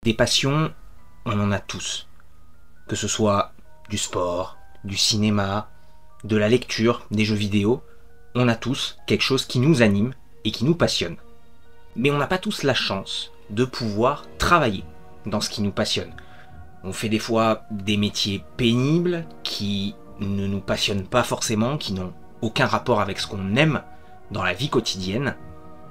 Des passions, on en a tous. Que ce soit du sport, du cinéma, de la lecture, des jeux vidéo, on a tous quelque chose qui nous anime et qui nous passionne. Mais on n'a pas tous la chance de pouvoir travailler dans ce qui nous passionne. On fait des fois des métiers pénibles qui ne nous passionnent pas forcément, qui n'ont aucun rapport avec ce qu'on aime dans la vie quotidienne.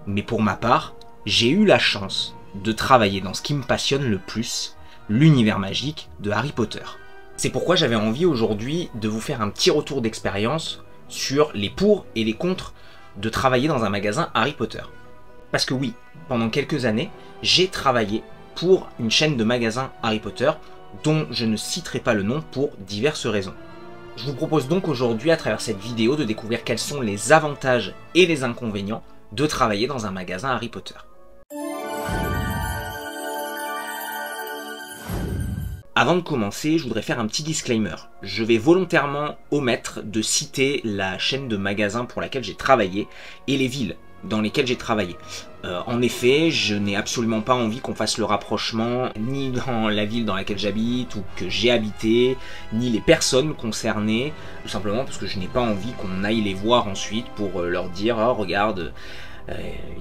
Mais pour ma part, j'ai eu la chance de travailler dans ce qui me passionne le plus, l'univers magique de Harry Potter. C'est pourquoi j'avais envie aujourd'hui de vous faire un petit retour d'expérience sur les pour et les contre de travailler dans un magasin Harry Potter. Parce que oui, pendant quelques années, j'ai travaillé pour une chaîne de magasins Harry Potter dont je ne citerai pas le nom pour diverses raisons. Je vous propose donc aujourd'hui à travers cette vidéo de découvrir quels sont les avantages et les inconvénients de travailler dans un magasin Harry Potter. Avant de commencer, je voudrais faire un petit disclaimer. Je vais volontairement omettre de citer la chaîne de magasins pour laquelle j'ai travaillé et les villes dans lesquelles j'ai travaillé. En effet, je n'ai absolument pas envie qu'on fasse le rapprochement ni dans la ville dans laquelle j'habite ou que j'ai habité, ni les personnes concernées, tout simplement parce que je n'ai pas envie qu'on aille les voir ensuite pour leur dire « Oh, regarde,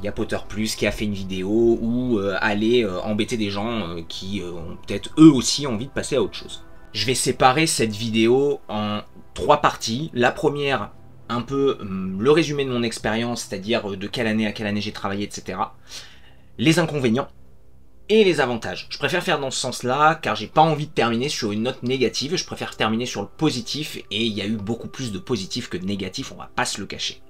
y a Potter Plus qui a fait une vidéo » ou aller embêter des gens qui ont peut-être eux aussi envie de passer à autre chose. Je vais séparer cette vidéo en 3 parties. La première, un peu le résumé de mon expérience, c'est-à-dire de quelle année à quelle année j'ai travaillé, etc. Les inconvénients et les avantages. Je préfère faire dans ce sens-là, car j'ai pas envie de terminer sur une note négative, je préfère terminer sur le positif, et il y a eu beaucoup plus de positifs que de négatifs, on va pas se le cacher.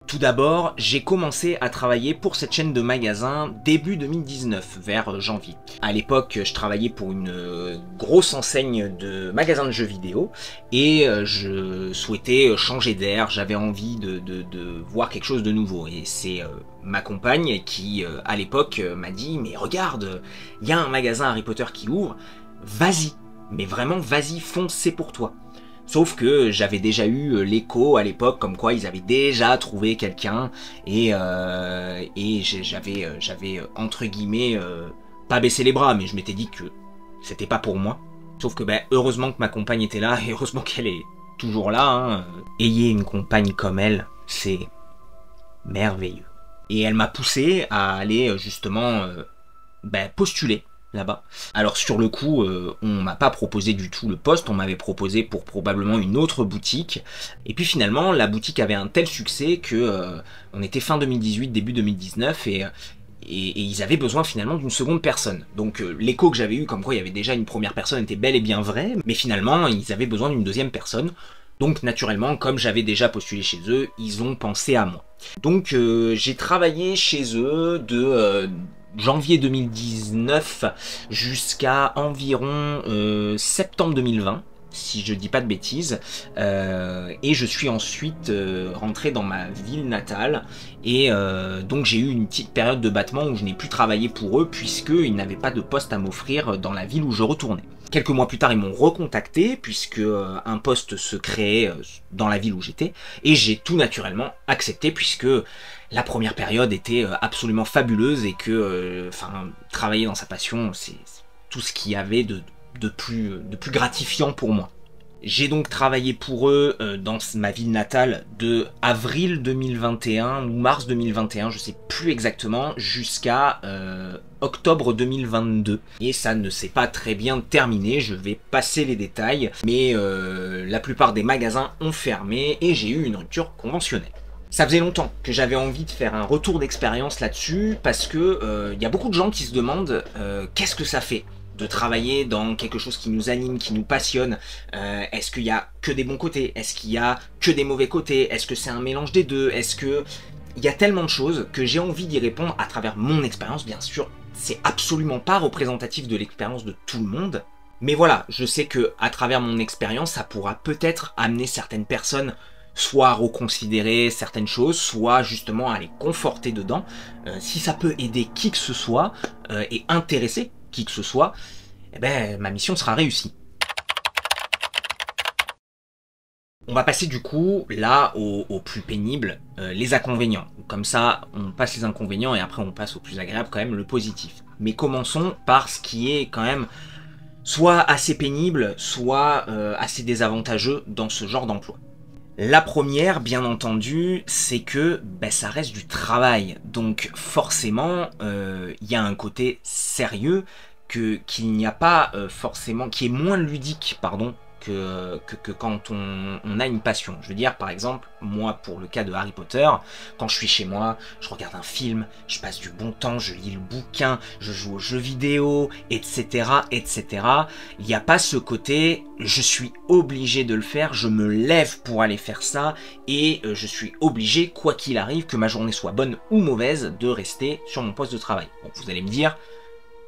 Tout d'abord, j'ai commencé à travailler pour cette chaîne de magasins début 2019, vers janvier. À l'époque, je travaillais pour une grosse enseigne de magasins de jeux vidéo et je souhaitais changer d'air, j'avais envie de voir quelque chose de nouveau. Et c'est ma compagne qui, à l'époque, m'a dit « Mais regarde, il y a un magasin Harry Potter qui ouvre, vas-y, mais vraiment vas-y, fonce, c'est pour toi ». Sauf que j'avais déjà eu l'écho à l'époque comme quoi ils avaient déjà trouvé quelqu'un et j'avais entre guillemets pas baissé les bras, mais je m'étais dit que c'était pas pour moi. Sauf que heureusement que ma compagne était là et heureusement qu'elle est toujours là. Hein. Ayez une compagne comme elle, c'est merveilleux. Et elle m'a poussé à aller justement postuler là-bas. Alors sur le coup, on m'a pas proposé du tout le poste, on m'avait proposé pour probablement une autre boutique. Et puis finalement, la boutique avait un tel succès que on était fin 2018, début 2019 et ils avaient besoin finalement d'une seconde personne. Donc l'écho que j'avais eu comme quoi il y avait déjà une première personne était bel et bien vrai, mais finalement ils avaient besoin d'une deuxième personne. Donc naturellement, comme j'avais déjà postulé chez eux, ils ont pensé à moi. Donc j'ai travaillé chez eux de janvier 2019 jusqu'à environ septembre 2020, si je dis pas de bêtises, et je suis ensuite rentré dans ma ville natale, et donc j'ai eu une petite période de battement où je n'ai plus travaillé pour eux, puisqu'ils n'avaient pas de poste à m'offrir dans la ville où je retournais. Quelques mois plus tard, ils m'ont recontacté, puisque un poste se créait dans la ville où j'étais, et j'ai tout naturellement accepté, puisque la première période était absolument fabuleuse, et que travailler dans sa passion, c'est tout ce qu'il y avait de plus gratifiant pour moi. J'ai donc travaillé pour eux dans ma ville natale de avril 2021 ou mars 2021, je sais plus exactement, jusqu'à octobre 2022. Et ça ne s'est pas très bien terminé, je vais passer les détails, mais la plupart des magasins ont fermé et j'ai eu une rupture conventionnelle. Ça faisait longtemps que j'avais envie de faire un retour d'expérience là-dessus, parce que y a beaucoup de gens qui se demandent qu'est-ce que ça fait de travailler dans quelque chose qui nous anime, qui nous passionne. Est-ce qu'il y a que des bons côtés? Est-ce qu'il y a que des mauvais côtés? Est-ce que c'est un mélange des deux? Est-ce que... Il y a tellement de choses que j'ai envie d'y répondre à travers mon expérience. Bien sûr, c'est absolument pas représentatif de l'expérience de tout le monde. Mais voilà, je sais que à travers mon expérience, ça pourra peut-être amener certaines personnes soit à reconsidérer certaines choses, soit justement à les conforter dedans. Si ça peut aider qui que ce soit et intéresser qui que ce soit, ma mission sera réussie. On va passer du coup là au plus pénible, les inconvénients. Comme ça, on passe les inconvénients et après on passe au plus agréable quand même, le positif. Mais commençons par ce qui est quand même soit assez pénible, soit assez désavantageux dans ce genre d'emploi. La première, bien entendu, c'est que ça reste du travail. Donc forcément, il y a un côté sérieux qu'il n'y a pas forcément, qui est moins ludique, pardon, que quand on a une passion. Je veux dire, par exemple, moi, pour le cas de Harry Potter, quand je suis chez moi, je regarde un film, je passe du bon temps, je lis le bouquin, je joue aux jeux vidéo, etc., etc. Il n'y a pas ce côté, je suis obligé de le faire, je me lève pour aller faire ça, et je suis obligé, quoi qu'il arrive, que ma journée soit bonne ou mauvaise, de rester sur mon poste de travail. Bon, vous allez me dire,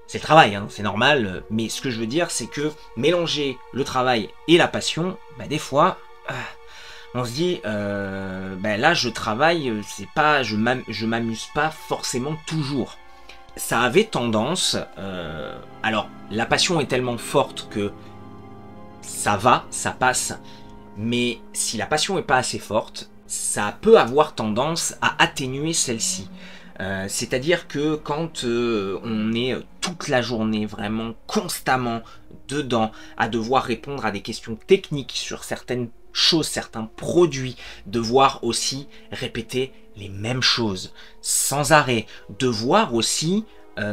c'est le travail, hein, c'est normal, mais ce que je veux dire, c'est que mélanger le travail et la passion, des fois, on se dit, là je travaille, c'est pas, je m'amuse pas forcément toujours. Ça avait tendance, alors la passion est tellement forte que ça va, ça passe, mais si la passion est pas assez forte, ça peut avoir tendance à atténuer celle-ci. C'est-à-dire que quand on est toute la journée vraiment constamment dedans à devoir répondre à des questions techniques sur certaines choses, certains produits, devoir aussi répéter les mêmes choses sans arrêt, devoir aussi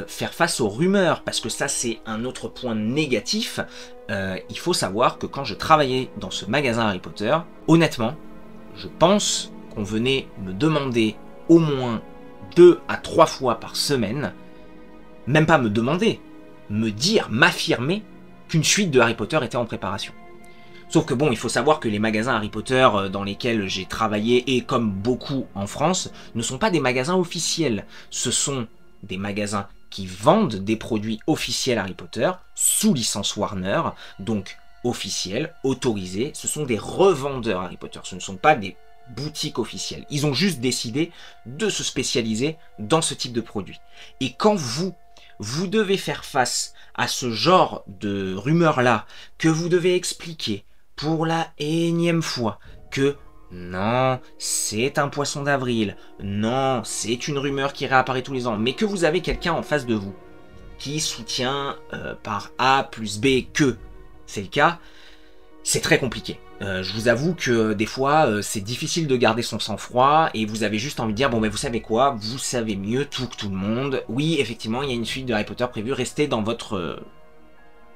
faire face aux rumeurs, parce que ça c'est un autre point négatif. Il faut savoir que quand je travaillais dans ce magasin Harry Potter, honnêtement, je pense qu'on venait me demander au moins 2 à 3 fois par semaine, même pas me demander, me dire, m'affirmer qu'une suite de Harry Potter était en préparation. Sauf que bon, il faut savoir que les magasins Harry Potter dans lesquels j'ai travaillé, et comme beaucoup en France, ne sont pas des magasins officiels. Ce sont des magasins qui vendent des produits officiels Harry Potter, sous licence Warner, donc officiels, autorisés. Ce sont des revendeurs Harry Potter, ce ne sont pas des boutique officielle. Ils ont juste décidé de se spécialiser dans ce type de produit. Et quand vous devez faire face à ce genre de rumeurs-là, que vous devez expliquer pour la énième fois que non, c'est un poisson d'avril, non, c'est une rumeur qui réapparaît tous les ans, mais que vous avez quelqu'un en face de vous qui soutient par A plus B que c'est le cas, c'est très compliqué. Je vous avoue que des fois, c'est difficile de garder son sang-froid et vous avez juste envie de dire, bon, mais vous savez quoi, vous savez mieux tout que tout le monde. Oui, effectivement, il y a une suite de Harry Potter prévue, restez dans votre...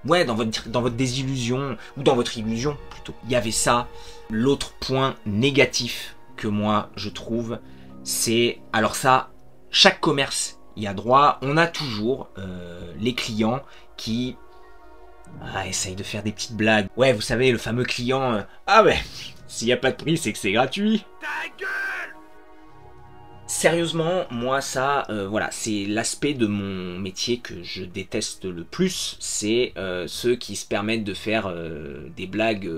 dans votre désillusion, ou dans votre illusion, plutôt. Il y avait ça. L'autre point négatif que moi, je trouve, c'est... Alors ça, chaque commerce y a droit. On a toujours les clients qui... essaye de faire des petites blagues. Ouais, vous savez, le fameux client... ah ouais, s'il n'y a pas de prix, c'est que c'est gratuit. Ta gueule! Sérieusement, moi ça, voilà, c'est l'aspect de mon métier que je déteste le plus. C'est ceux qui se permettent de faire des blagues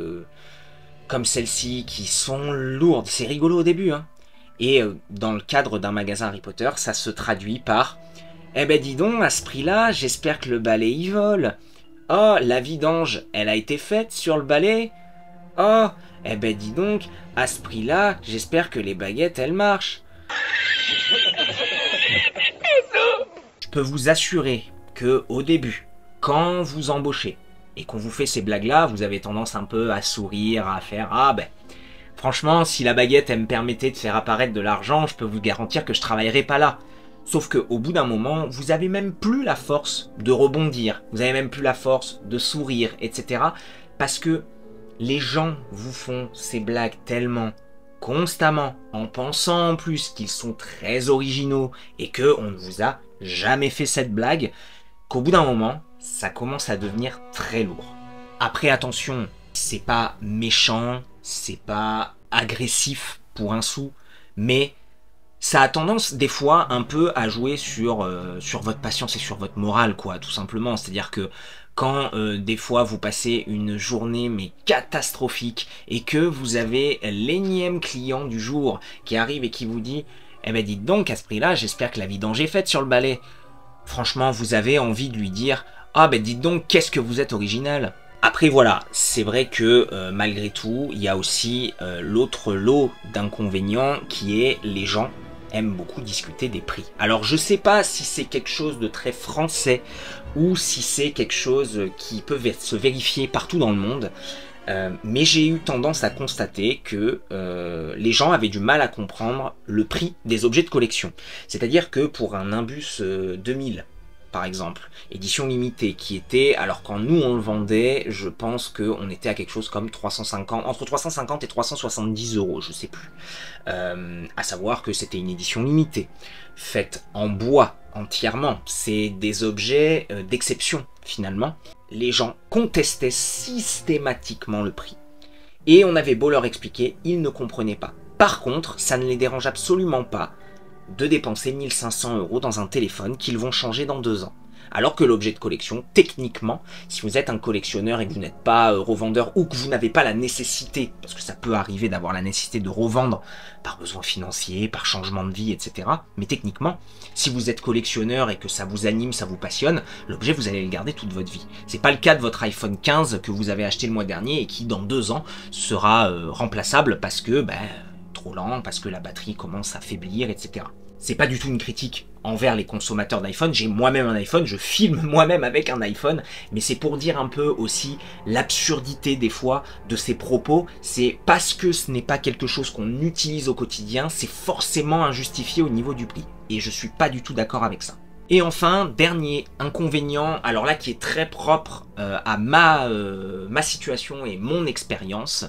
comme celle-ci, qui sont lourdes. C'est rigolo au début, hein. Et dans le cadre d'un magasin Harry Potter, ça se traduit par... Eh ben dis donc, à ce prix-là, j'espère que le balai y vole. Oh, la vidange, elle a été faite sur le balai. Oh, eh ben dis donc, à ce prix-là, j'espère que les baguettes, elles marchent. Je peux vous assurer que au début, quand vous embauchez et qu'on vous fait ces blagues-là, vous avez tendance un peu à sourire, à faire « Ah ben, franchement, si la baguette, elle me permettait de faire apparaître de l'argent, je peux vous garantir que je travaillerais pas là. » Sauf qu'au bout d'un moment, vous avez même plus la force de rebondir, vous avez même plus la force de sourire, etc. Parce que les gens vous font ces blagues tellement constamment, en pensant en plus qu'ils sont très originaux et qu'on ne vous a jamais fait cette blague, qu'au bout d'un moment, ça commence à devenir très lourd. Après, attention, c'est pas méchant, c'est pas agressif pour un sou, mais ça a tendance des fois un peu à jouer sur votre patience et sur votre morale, quoi, tout simplement. C'est-à-dire que quand des fois vous passez une journée mais catastrophique et que vous avez l'énième client du jour qui arrive et qui vous dit « Eh ben dites donc, à ce prix-là, j'espère que la vidange est faite sur le balai. » Franchement, vous avez envie de lui dire « Ah ben dites donc, qu'est-ce que vous êtes original !» Après voilà, c'est vrai que malgré tout, il y a aussi l'autre lot d'inconvénients qui est les gens aiment beaucoup discuter des prix. Alors je sais pas si c'est quelque chose de très français ou si c'est quelque chose qui peut se vérifier partout dans le monde, mais j'ai eu tendance à constater que les gens avaient du mal à comprendre le prix des objets de collection. C'est-à-dire que pour un Nimbus 2000, par exemple, édition limitée, qui était, alors quand nous on le vendait, je pense qu'on était à quelque chose comme 350, entre 350 et 370 euros, je sais plus. À savoir que c'était une édition limitée, faite en bois entièrement. C'est des objets d'exception finalement. Les gens contestaient systématiquement le prix. Et on avait beau leur expliquer, ils ne comprenaient pas. Par contre, ça ne les dérange absolument pas de dépenser 1500 € dans un téléphone qu'ils vont changer dans 2 ans. Alors que l'objet de collection, techniquement, si vous êtes un collectionneur et que vous n'êtes pas revendeur ou que vous n'avez pas la nécessité, parce que ça peut arriver d'avoir la nécessité de revendre par besoin financier, par changement de vie, etc. Mais techniquement, si vous êtes collectionneur et que ça vous anime, ça vous passionne, l'objet vous allez le garder toute votre vie. C'est pas le cas de votre iPhone 15 que vous avez acheté le mois dernier et qui dans 2 ans sera remplaçable parce que trop lent, parce que la batterie commence à faiblir, etc. C'est pas du tout une critique envers les consommateurs d'iPhone, j'ai moi-même un iPhone, je filme moi-même avec un iPhone, mais c'est pour dire un peu aussi l'absurdité des fois de ces propos, c'est parce que ce n'est pas quelque chose qu'on utilise au quotidien, c'est forcément injustifié au niveau du prix, et je suis pas du tout d'accord avec ça. Et enfin, dernier inconvénient, alors là qui est très propre à ma situation et mon expérience,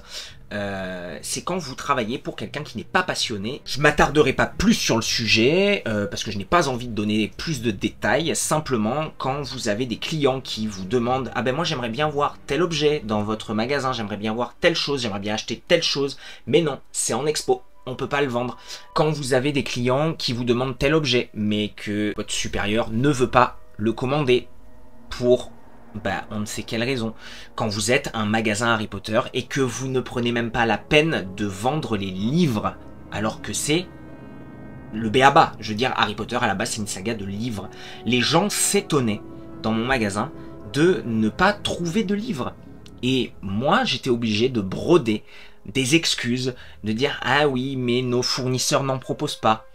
c'est quand vous travaillez pour quelqu'un qui n'est pas passionné. Je m'attarderai pas plus sur le sujet parce que je n'ai pas envie de donner plus de détails. Simplement, quand vous avez des clients qui vous demandent « Ah ben moi j'aimerais bien voir tel objet dans votre magasin, j'aimerais bien voir telle chose, j'aimerais bien acheter telle chose. » Mais non, c'est en expo. On peut pas le vendre. Quand vous avez des clients qui vous demandent tel objet, mais que votre supérieur ne veut pas le commander pour on ne sait quelle raison. Quand vous êtes un magasin Harry Potter et que vous ne prenez même pas la peine de vendre les livres, alors que c'est le b.a.-ba. Je veux dire, Harry Potter à la base c'est une saga de livres. Les gens s'étonnaient dans mon magasin de ne pas trouver de livres. Et moi j'étais obligé de broder des excuses, de dire « Ah oui, mais nos fournisseurs n'en proposent pas. »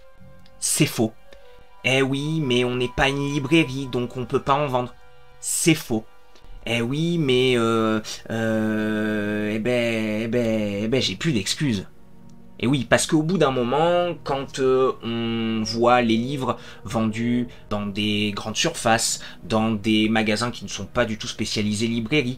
C'est faux. « Eh oui, mais on n'est pas une librairie, donc on peut pas en vendre. » C'est faux. « Eh oui, mais j'ai plus d'excuses. » Et oui, parce qu'au bout d'un moment, quand on voit les livres vendus dans des grandes surfaces, dans des magasins qui ne sont pas du tout spécialisés librairie,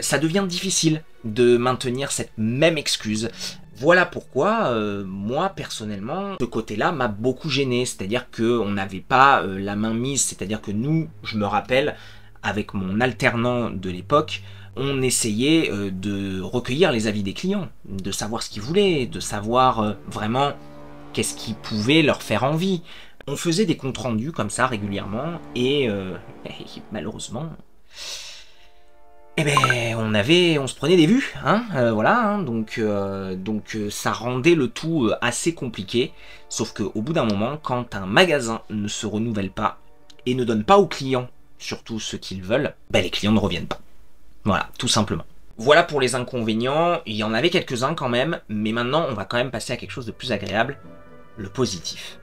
ça devient difficile de maintenir cette même excuse. Voilà pourquoi, moi, personnellement, ce côté-là m'a beaucoup gêné. C'est-à-dire qu'on n'avait pas la main mise, c'est-à-dire que nous, je me rappelle, avec mon alternant de l'époque, on essayait de recueillir les avis des clients, de savoir ce qu'ils voulaient, de savoir vraiment qu'est-ce qui pouvait leur faire envie. On faisait des comptes rendus comme ça régulièrement et malheureusement, on se prenait des vues, hein, voilà, hein, donc ça rendait le tout assez compliqué. Sauf qu'au bout d'un moment, quand un magasin ne se renouvelle pas et ne donne pas aux clients surtout ce qu'ils veulent, les clients ne reviennent pas. Voilà, tout simplement. Voilà pour les inconvénients, il y en avait quelques-uns quand même, mais maintenant on va quand même passer à quelque chose de plus agréable, le positif.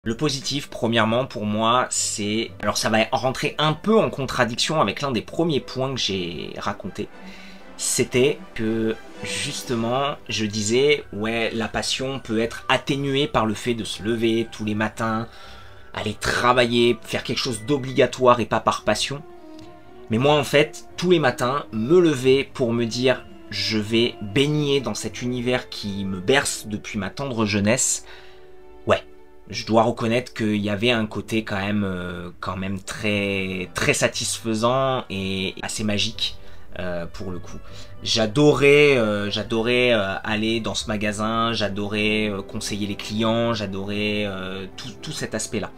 Le positif, premièrement, pour moi, c'est... Alors ça va rentrer un peu en contradiction avec l'un des premiers points que j'ai raconté. C'était que, justement, je disais, ouais, la passion peut être atténuée par le fait de se lever tous les matins, aller travailler, faire quelque chose d'obligatoire et pas par passion. Mais moi en fait, tous les matins, me lever pour me dire je vais baigner dans cet univers qui me berce depuis ma tendre jeunesse, ouais, je dois reconnaître qu'il y avait un côté quand même très, très satisfaisant et assez magique pour le coup. J'adorais aller dans ce magasin, j'adorais conseiller les clients, j'adorais tout cet aspect-là.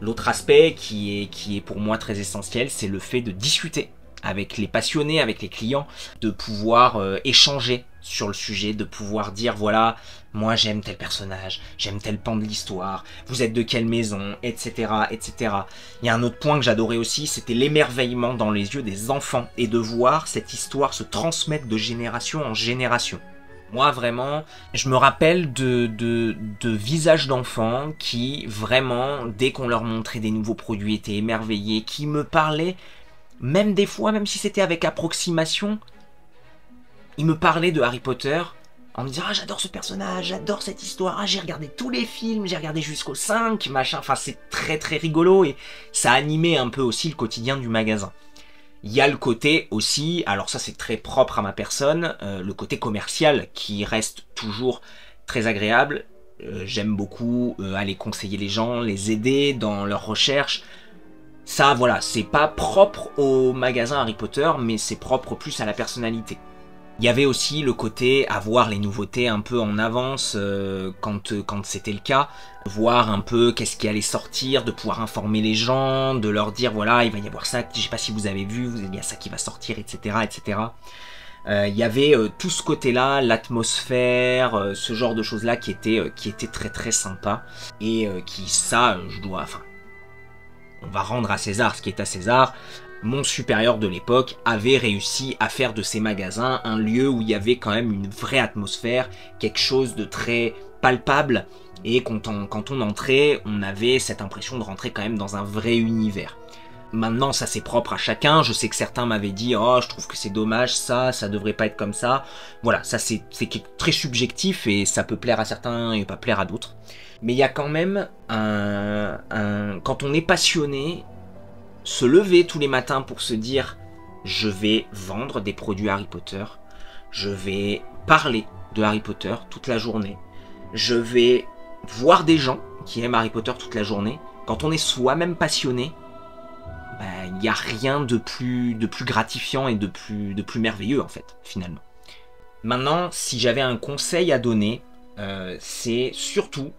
L'autre aspect qui est pour moi très essentiel, c'est le fait de discuter avec les passionnés, avec les clients, de pouvoir échanger sur le sujet, de pouvoir dire voilà, moi j'aime tel personnage, j'aime tel pan de l'histoire, vous êtes de quelle maison, etc., etc. Il y a un autre point que j'adorais aussi, c'était l'émerveillement dans les yeux des enfants et de voir cette histoire se transmettre de génération en génération. Moi, vraiment, je me rappelle de visages d'enfants qui, vraiment, dès qu'on leur montrait des nouveaux produits, étaient émerveillés, qui me parlaient, même des fois, même si c'était avec approximation, ils me parlaient de Harry Potter, en me disant « Ah, j'adore ce personnage, j'adore cette histoire, ah, j'ai regardé tous les films, j'ai regardé jusqu'au 5, machin... » Enfin, c'est très très rigolo et ça animait un peu aussi le quotidien du magasin. Il y a le côté aussi, alors ça c'est très propre à ma personne, le côté commercial qui reste toujours très agréable. J'aime beaucoup aller conseiller les gens, les aider dans leurs recherches. Ça voilà, c'est pas propre au magasin Harry Potter, mais c'est propre plus à la personnalité. Il y avait aussi le côté avoir les nouveautés un peu en avance quand c'était le cas, voir un peu qu'est-ce qui allait sortir, de pouvoir informer les gens, de leur dire voilà il va y avoir ça, je sais pas si vous avez vu, il y a ça qui va sortir, etc. etc. Il y avait tout ce côté-là, l'atmosphère, ce genre de choses-là qui était très très sympa et qui ça je dois, enfin on va rendre à César ce qui est à César. Mon supérieur de l'époque avait réussi à faire de ces magasins un lieu où il y avait quand même une vraie atmosphère, quelque chose de très palpable, et quand on entrait, on avait cette impression de rentrer quand même dans un vrai univers. Maintenant, ça c'est propre à chacun, je sais que certains m'avaient dit « Oh, je trouve que c'est dommage, ça devrait pas être comme ça ». Voilà, ça c'est très subjectif et ça peut plaire à certains et pas plaire à d'autres. Mais il y a quand même quand on est passionné, se lever tous les matins pour se dire je vais vendre des produits Harry Potter, je vais parler de Harry Potter toute la journée, je vais voir des gens qui aiment Harry Potter toute la journée. Quand on est soi-même passionné, il n'y a rien de plus gratifiant et de plus merveilleux en fait, finalement. Maintenant, si j'avais un conseil à donner, c'est surtout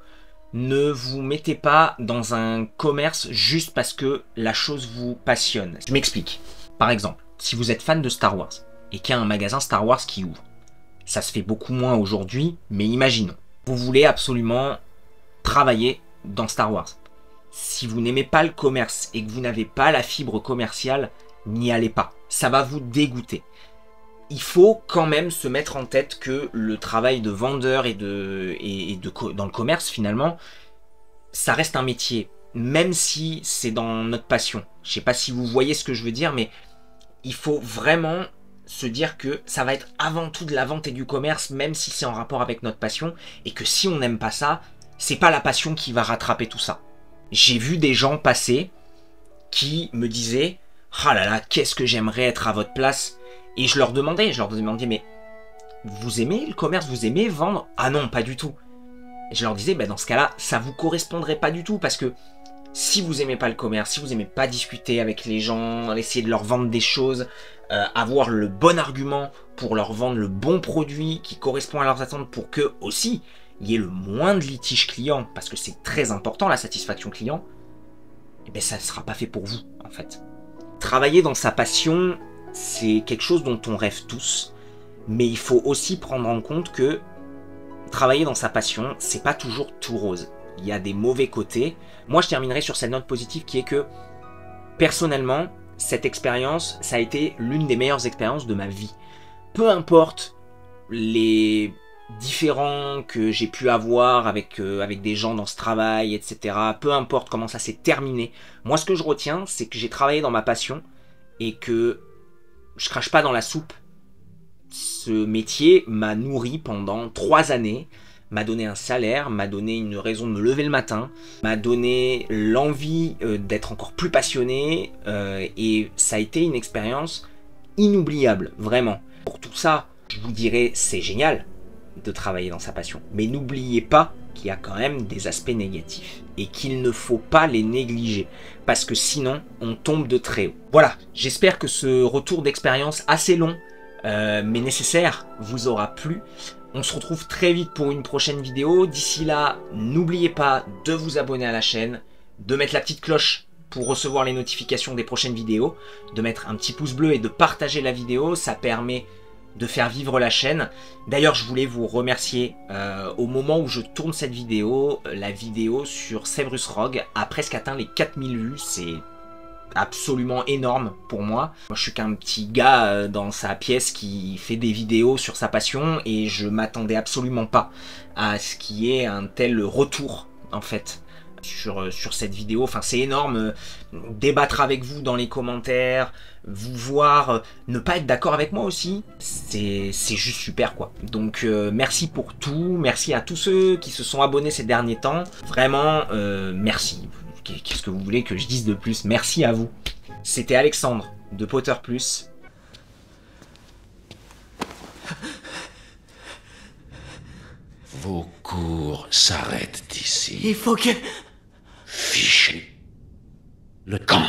ne vous mettez pas dans un commerce juste parce que la chose vous passionne. Je m'explique. Par exemple, si vous êtes fan de Star Wars et qu'il y a un magasin Star Wars qui ouvre, ça se fait beaucoup moins aujourd'hui, mais imaginons. Vous voulez absolument travailler dans Star Wars. Si vous n'aimez pas le commerce et que vous n'avez pas la fibre commerciale, n'y allez pas. Ça va vous dégoûter. Il faut quand même se mettre en tête que le travail de vendeur et dans le commerce finalement, ça reste un métier, même si c'est dans notre passion. Je sais pas si vous voyez ce que je veux dire, mais il faut vraiment se dire que ça va être avant tout de la vente et du commerce, même si c'est en rapport avec notre passion, et que si on n'aime pas ça, c'est pas la passion qui va rattraper tout ça. J'ai vu des gens passer qui me disaient « Ah là là, qu'est-ce que j'aimerais être à votre place ?» Et je leur demandais, mais vous aimez le commerce, vous aimez vendre? Ah non, pas du tout. Et je leur disais, dans ce cas-là, ça vous correspondrait pas du tout, parce que si vous aimez pas le commerce, si vous aimez pas discuter avec les gens, essayer de leur vendre des choses, avoir le bon argument pour leur vendre le bon produit qui correspond à leurs attentes pour que aussi il y ait le moins de litiges clients, parce que c'est très important la satisfaction client, ça ne sera pas fait pour vous en fait. Travailler dans sa passion, c'est quelque chose dont on rêve tous, mais il faut aussi prendre en compte que travailler dans sa passion, c'est pas toujours tout rose. Il y a des mauvais côtés. Moi, je terminerai sur cette note positive qui est que, personnellement, cette expérience, ça a été l'une des meilleures expériences de ma vie. Peu importe les différends que j'ai pu avoir avec des gens dans ce travail, etc. Peu importe comment ça s'est terminé. Moi, ce que je retiens, c'est que j'ai travaillé dans ma passion et que je crache pas dans la soupe. Ce métier m'a nourri pendant 3 années, m'a donné un salaire, m'a donné une raison de me lever le matin, m'a donné l'envie d'être encore plus passionné et ça a été une expérience inoubliable, vraiment. Pour tout ça, je vous dirais, c'est génial de travailler dans sa passion, mais n'oubliez pas qu'il y a quand même des aspects négatifs et qu'il ne faut pas les négliger parce que sinon on tombe de très haut. Voilà, j'espère que ce retour d'expérience assez long mais nécessaire vous aura plu. On se retrouve très vite pour une prochaine vidéo. D'ici là, n'oubliez pas de vous abonner à la chaîne, de mettre la petite cloche pour recevoir les notifications des prochaines vidéos, de mettre un petit pouce bleu et de partager la vidéo. Ça permet de faire vivre la chaîne. D'ailleurs, je voulais vous remercier. Au moment où je tourne cette vidéo, la vidéo sur Severus Rogue a presque atteint les 4000 vues. C'est absolument énorme pour moi. Moi, je suis qu'un petit gars dans sa pièce qui fait des vidéos sur sa passion et je m'attendais absolument pas à ce qu'il y ait un tel retour, en fait, sur cette vidéo. Enfin, c'est énorme. Débattre avec vous dans les commentaires, vous voir, ne pas être d'accord avec moi aussi, c'est juste super, quoi. Donc merci pour tout, merci à tous ceux qui se sont abonnés ces derniers temps. Vraiment, merci. Qu'est-ce que vous voulez que je dise de plus? Merci à vous. C'était Alexandre de Potter Plus. Vos cours s'arrêtent ici. Il faut que... Fichez le camp.